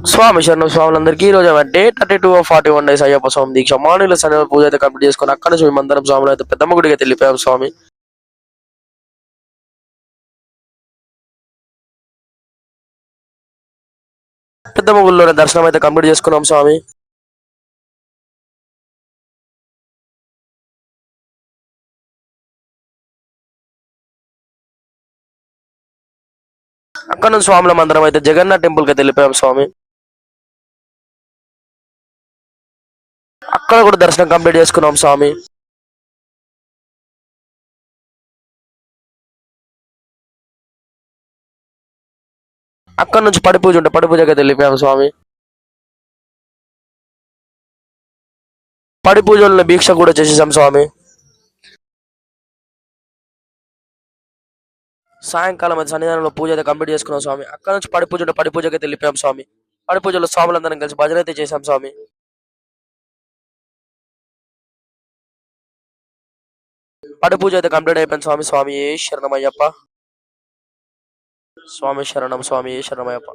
స్వామి శరణం స్వాములందరికీ ఈ రోజు day 32 of 41 days Ayyappa Swamy దీక్ష. మార్నింగ్ సరైన పూజ అయితే కంప్లీట్ చేసుకుని అక్కడ నుంచి మేమందరం స్వాములు అయితే పెద్దమ్మ గుడికి అయితే వెళ్ళిపోయాం స్వామి. పెద్దమ్మ గుడిలోనే దర్శనం అయితే కంప్లీట్ చేసుకున్నాం స్వామి. అక్కడ నుంచి స్వాముల మందిరం అయితే జగన్నాథ్ టెంపుల్ కి అయితే వెళ్ళిపోయాం స్వామి. అక్కడ కూడా దర్శనం కంప్లీట్ చేసుకున్నాం స్వామి. అక్కడ నుంచి పడి పూజ ఉంటే పడి పూజకి అయితే వెళ్ళిపోయాం స్వామి. పడి పూజల్లో దీక్ష కూడా చేసేసాం స్వామి. సాయంకాలం అయితే సన్నిధానంలో పూజ అయితే కంప్లీట్ చేసుకున్నాం స్వామి. అక్కడ నుంచి పడి పూజ ఉంటే పడి పూజకి అయితే వెళ్ళిపోయాం స్వామి. పడి పూజలో స్వాములందరం కలిసి భజన అయితే చేశాం స్వామి. పడి పూజ అయితే కంప్లీట్ అయిపోయింది స్వామి. స్వామి ఏ శరణమయ్యప్ప. స్వామి శరణం స్వామి ఏ శరణమయ్యప్ప.